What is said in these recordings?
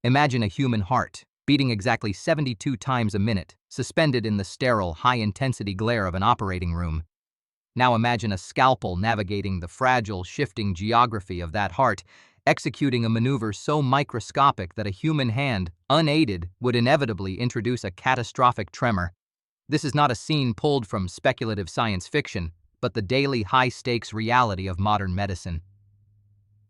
Imagine a human heart, beating exactly 72 times a minute, suspended in the sterile, high-intensity glare of an operating room. Now imagine a scalpel navigating the fragile, shifting geography of that heart, executing a maneuver so microscopic that a human hand, unaided, would inevitably introduce a catastrophic tremor. This is not a scene pulled from speculative science fiction, but the daily high-stakes reality of modern medicine.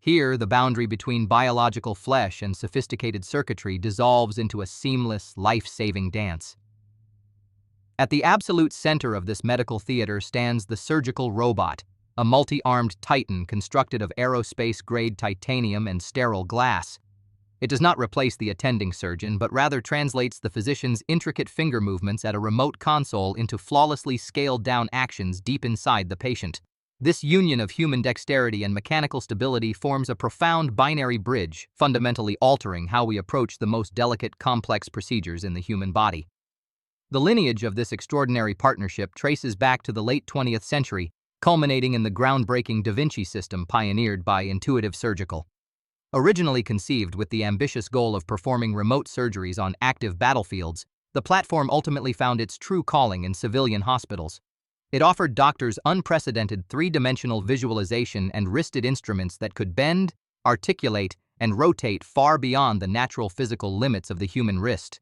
Here, the boundary between biological flesh and sophisticated circuitry dissolves into a seamless, life-saving dance. At the absolute center of this medical theater stands the surgical robot, a multi-armed titan constructed of aerospace-grade titanium and sterile glass. It does not replace the attending surgeon, but rather translates the physician's intricate finger movements at a remote console into flawlessly scaled-down actions deep inside the patient. This union of human dexterity and mechanical stability forms a profound binary bridge, fundamentally altering how we approach the most delicate, complex procedures in the human body. The lineage of this extraordinary partnership traces back to the late 20th century, culminating in the groundbreaking Da Vinci system pioneered by Intuitive Surgical. Originally conceived with the ambitious goal of performing remote surgeries on active battlefields, the platform ultimately found its true calling in civilian hospitals. It offered doctors unprecedented three-dimensional visualization and wristed instruments that could bend, articulate, and rotate far beyond the natural physical limits of the human wrist.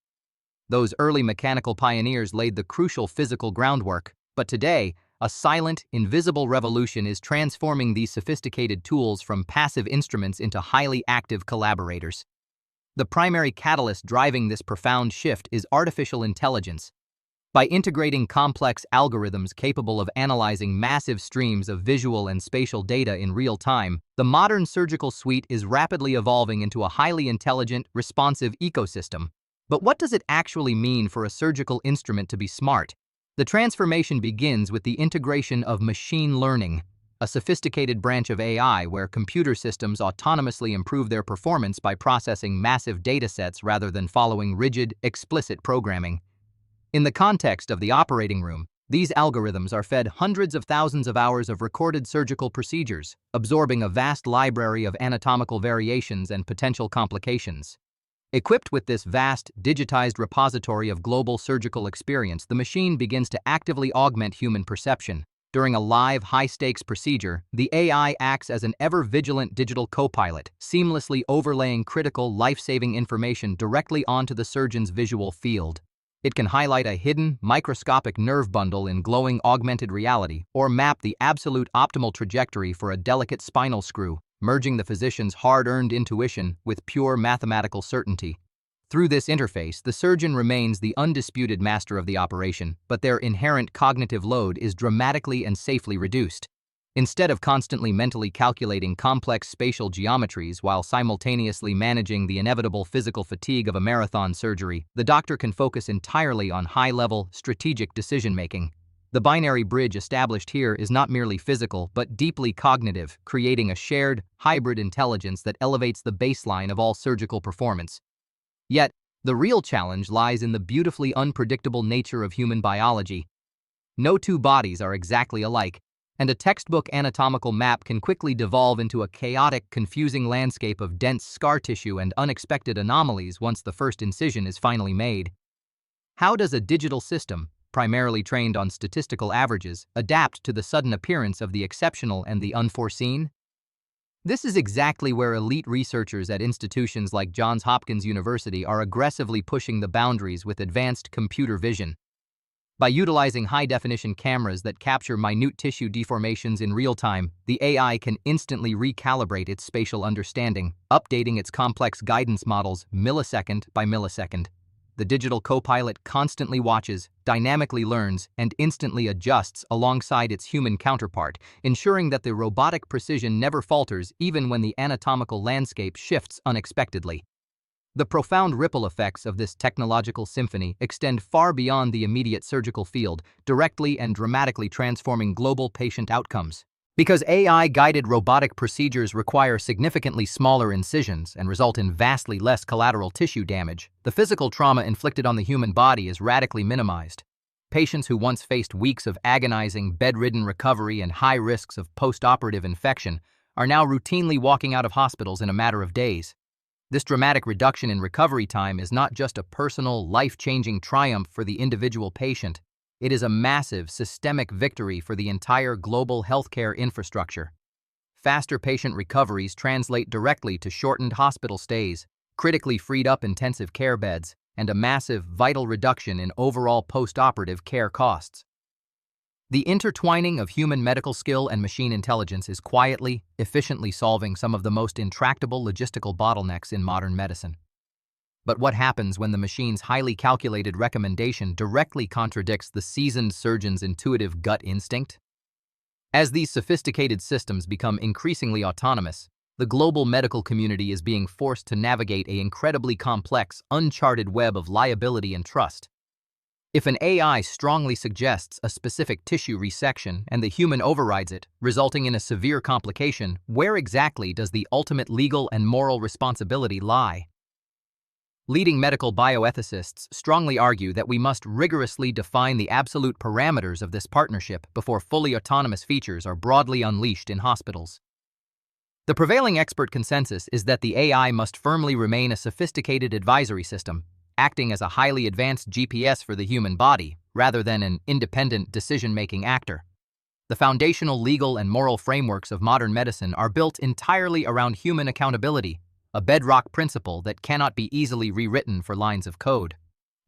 Those early mechanical pioneers laid the crucial physical groundwork, but today, a silent, invisible revolution is transforming these sophisticated tools from passive instruments into highly active collaborators. The primary catalyst driving this profound shift is artificial intelligence. By integrating complex algorithms capable of analyzing massive streams of visual and spatial data in real time, the modern surgical suite is rapidly evolving into a highly intelligent, responsive ecosystem. But what does it actually mean for a surgical instrument to be smart? The transformation begins with the integration of machine learning, a sophisticated branch of AI where computer systems autonomously improve their performance by processing massive datasets rather than following rigid, explicit programming. In the context of the operating room, these algorithms are fed hundreds of thousands of hours of recorded surgical procedures, absorbing a vast library of anatomical variations and potential complications. Equipped with this vast, digitized repository of global surgical experience, the machine begins to actively augment human perception. During a live, high-stakes procedure, the AI acts as an ever-vigilant digital co-pilot, seamlessly overlaying critical, life-saving information directly onto the surgeon's visual field. It can highlight a hidden, microscopic nerve bundle in glowing augmented reality, or map the absolute optimal trajectory for a delicate spinal screw, merging the physician's hard-earned intuition with pure mathematical certainty. Through this interface, the surgeon remains the undisputed master of the operation, but their inherent cognitive load is dramatically and safely reduced. Instead of constantly mentally calculating complex spatial geometries while simultaneously managing the inevitable physical fatigue of a marathon surgery, the doctor can focus entirely on high-level, strategic decision-making. The binary bridge established here is not merely physical, but deeply cognitive, creating a shared, hybrid intelligence that elevates the baseline of all surgical performance. Yet, the real challenge lies in the beautifully unpredictable nature of human biology. No two bodies are exactly alike, and a textbook anatomical map can quickly devolve into a chaotic, confusing landscape of dense scar tissue and unexpected anomalies once the first incision is finally made. How does a digital system, primarily trained on statistical averages, adapt to the sudden appearance of the exceptional and the unforeseen? This is exactly where elite researchers at institutions like Johns Hopkins University are aggressively pushing the boundaries with advanced computer vision. By utilizing high-definition cameras that capture minute tissue deformations in real time, the AI can instantly recalibrate its spatial understanding, updating its complex guidance models millisecond by millisecond. The digital co-pilot constantly watches, dynamically learns, and instantly adjusts alongside its human counterpart, ensuring that the robotic precision never falters even when the anatomical landscape shifts unexpectedly. The profound ripple effects of this technological symphony extend far beyond the immediate surgical field, directly and dramatically transforming global patient outcomes. Because AI-guided robotic procedures require significantly smaller incisions and result in vastly less collateral tissue damage, the physical trauma inflicted on the human body is radically minimized. Patients who once faced weeks of agonizing, bedridden recovery and high risks of post-operative infection are now routinely walking out of hospitals in a matter of days. This dramatic reduction in recovery time is not just a personal, life-changing triumph for the individual patient. It is a massive, systemic victory for the entire global healthcare infrastructure. Faster patient recoveries translate directly to shortened hospital stays, critically freed up intensive care beds, and a massive, vital reduction in overall post-operative care costs. The intertwining of human medical skill and machine intelligence is quietly, efficiently solving some of the most intractable logistical bottlenecks in modern medicine. But what happens when the machine's highly calculated recommendation directly contradicts the seasoned surgeon's intuitive gut instinct? As these sophisticated systems become increasingly autonomous, the global medical community is being forced to navigate an incredibly complex, uncharted web of liability and trust. If an AI strongly suggests a specific tissue resection and the human overrides it, resulting in a severe complication, where exactly does the ultimate legal and moral responsibility lie? Leading medical bioethicists strongly argue that we must rigorously define the absolute parameters of this partnership before fully autonomous features are broadly unleashed in hospitals. The prevailing expert consensus is that the AI must firmly remain a sophisticated advisory system, acting as a highly advanced GPS for the human body, rather than an independent decision-making actor. The foundational legal and moral frameworks of modern medicine are built entirely around human accountability, a bedrock principle that cannot be easily rewritten for lines of code.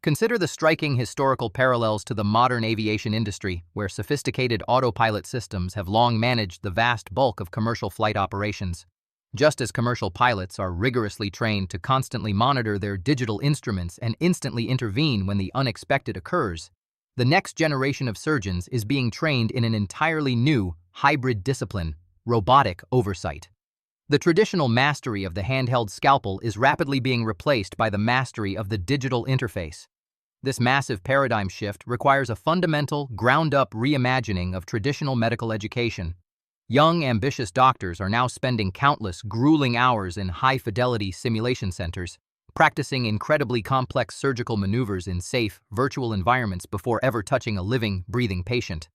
Consider the striking historical parallels to the modern aviation industry, where sophisticated autopilot systems have long managed the vast bulk of commercial flight operations. Just as commercial pilots are rigorously trained to constantly monitor their digital instruments and instantly intervene when the unexpected occurs, the next generation of surgeons is being trained in an entirely new, hybrid discipline: robotic oversight. The traditional mastery of the handheld scalpel is rapidly being replaced by the mastery of the digital interface. This massive paradigm shift requires a fundamental, ground-up reimagining of traditional medical education. Young, ambitious doctors are now spending countless, grueling hours in high-fidelity simulation centers, practicing incredibly complex surgical maneuvers in safe, virtual environments before ever touching a living, breathing patient.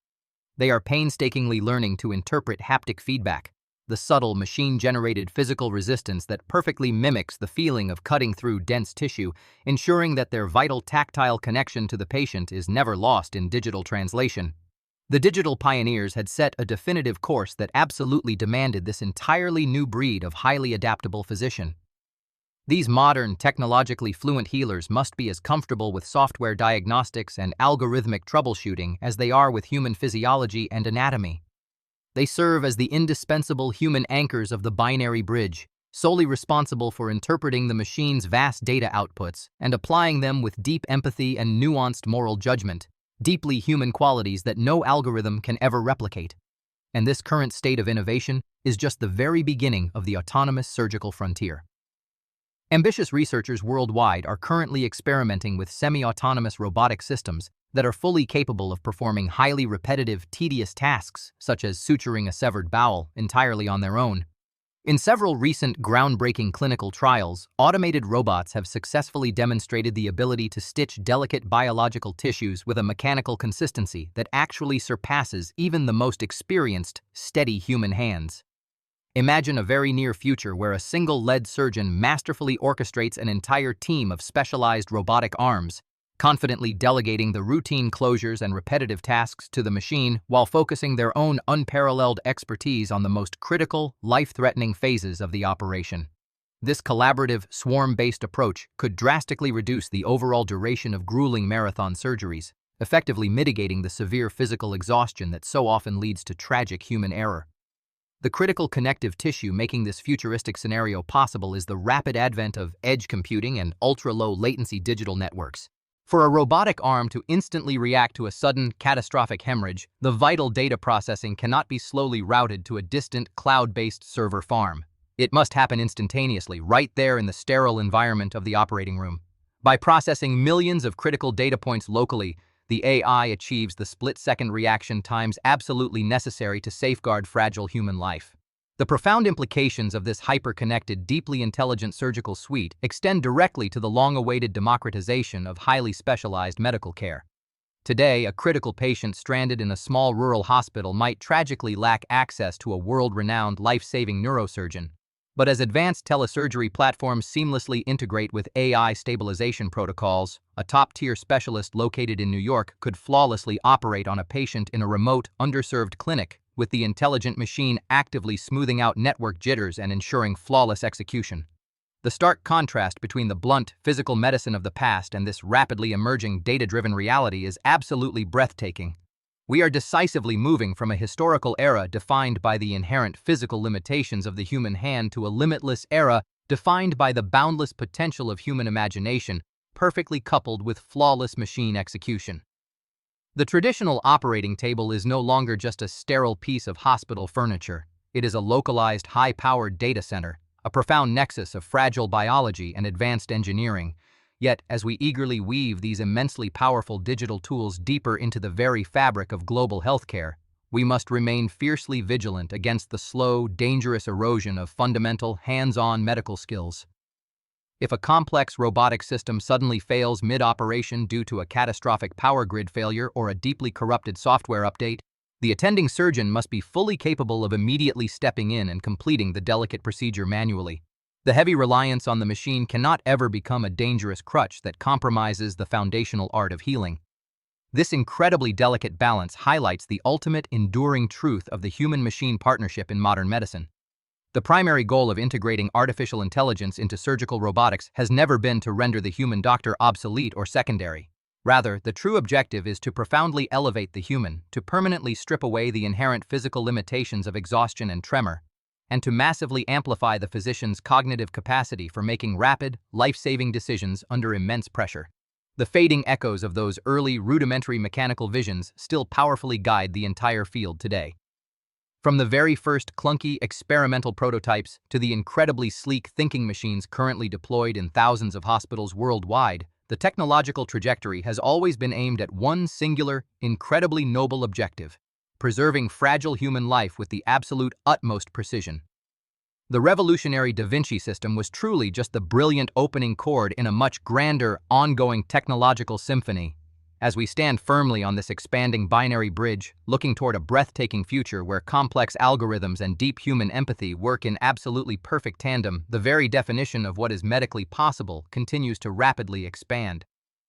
They are painstakingly learning to interpret haptic feedback, the subtle machine-generated physical resistance that perfectly mimics the feeling of cutting through dense tissue, ensuring that their vital tactile connection to the patient is never lost in digital translation. The digital pioneers had set a definitive course that absolutely demanded this entirely new breed of highly adaptable physician. These modern, technologically fluent healers must be as comfortable with software diagnostics and algorithmic troubleshooting as they are with human physiology and anatomy. They serve as the indispensable human anchors of the binary bridge, solely responsible for interpreting the machine's vast data outputs and applying them with deep empathy and nuanced moral judgment, deeply human qualities that no algorithm can ever replicate. And this current state of innovation is just the very beginning of the autonomous surgical frontier. Ambitious researchers worldwide are currently experimenting with semi-autonomous robotic systems that are fully capable of performing highly repetitive, tedious tasks, such as suturing a severed bowel, entirely on their own. In several recent groundbreaking clinical trials, automated robots have successfully demonstrated the ability to stitch delicate biological tissues with a mechanical consistency that actually surpasses even the most experienced, steady human hands. Imagine a very near future where a single lead surgeon masterfully orchestrates an entire team of specialized robotic arms, confidently delegating the routine closures and repetitive tasks to the machine while focusing their own unparalleled expertise on the most critical, life-threatening phases of the operation. This collaborative, swarm-based approach could drastically reduce the overall duration of grueling marathon surgeries, effectively mitigating the severe physical exhaustion that so often leads to tragic human error. The critical connective tissue making this futuristic scenario possible is the rapid advent of edge computing and ultra-low latency digital networks. For a robotic arm to instantly react to a sudden, catastrophic hemorrhage, the vital data processing cannot be slowly routed to a distant, cloud-based server farm. It must happen instantaneously, right there in the sterile environment of the operating room. By processing millions of critical data points locally, the AI achieves the split-second reaction times absolutely necessary to safeguard fragile human life. The profound implications of this hyper-connected, deeply intelligent surgical suite extend directly to the long-awaited democratization of highly specialized medical care. Today, a critical patient stranded in a small rural hospital might tragically lack access to a world-renowned, life-saving neurosurgeon. But as advanced telesurgery platforms seamlessly integrate with AI stabilization protocols, a top-tier specialist located in New York could flawlessly operate on a patient in a remote, underserved clinic, with the intelligent machine actively smoothing out network jitters and ensuring flawless execution. The stark contrast between the blunt, physical medicine of the past and this rapidly emerging data-driven reality is absolutely breathtaking. We are decisively moving from a historical era defined by the inherent physical limitations of the human hand to a limitless era defined by the boundless potential of human imagination, perfectly coupled with flawless machine execution. The traditional operating table is no longer just a sterile piece of hospital furniture. It is a localized, high-powered data center, a profound nexus of fragile biology and advanced engineering. Yet, as we eagerly weave these immensely powerful digital tools deeper into the very fabric of global healthcare, we must remain fiercely vigilant against the slow, dangerous erosion of fundamental, hands-on medical skills. If a complex robotic system suddenly fails mid-operation due to a catastrophic power grid failure or a deeply corrupted software update, the attending surgeon must be fully capable of immediately stepping in and completing the delicate procedure manually. The heavy reliance on the machine cannot ever become a dangerous crutch that compromises the foundational art of healing. This incredibly delicate balance highlights the ultimate enduring truth of the human-machine partnership in modern medicine. The primary goal of integrating artificial intelligence into surgical robotics has never been to render the human doctor obsolete or secondary. Rather, the true objective is to profoundly elevate the human, to permanently strip away the inherent physical limitations of exhaustion and tremor, and to massively amplify the physician's cognitive capacity for making rapid, life-saving decisions under immense pressure. The fading echoes of those early, rudimentary mechanical visions still powerfully guide the entire field today. From the very first clunky, experimental prototypes to the incredibly sleek thinking machines currently deployed in thousands of hospitals worldwide, the technological trajectory has always been aimed at one singular, incredibly noble objective: preserving fragile human life with the absolute utmost precision. The revolutionary Da Vinci system was truly just the brilliant opening chord in a much grander, ongoing technological symphony. As we stand firmly on this expanding binary bridge, looking toward a breathtaking future where complex algorithms and deep human empathy work in absolutely perfect tandem, the very definition of what is medically possible continues to rapidly expand.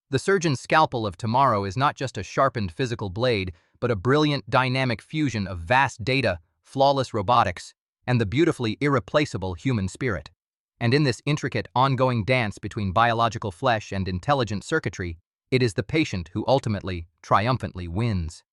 The surgeon's scalpel of tomorrow is not just a sharpened physical blade, but a brilliant dynamic fusion of vast data, flawless robotics, and the beautifully irreplaceable human spirit. And in this intricate, ongoing dance between biological flesh and intelligent circuitry, it is the patient who ultimately, triumphantly wins.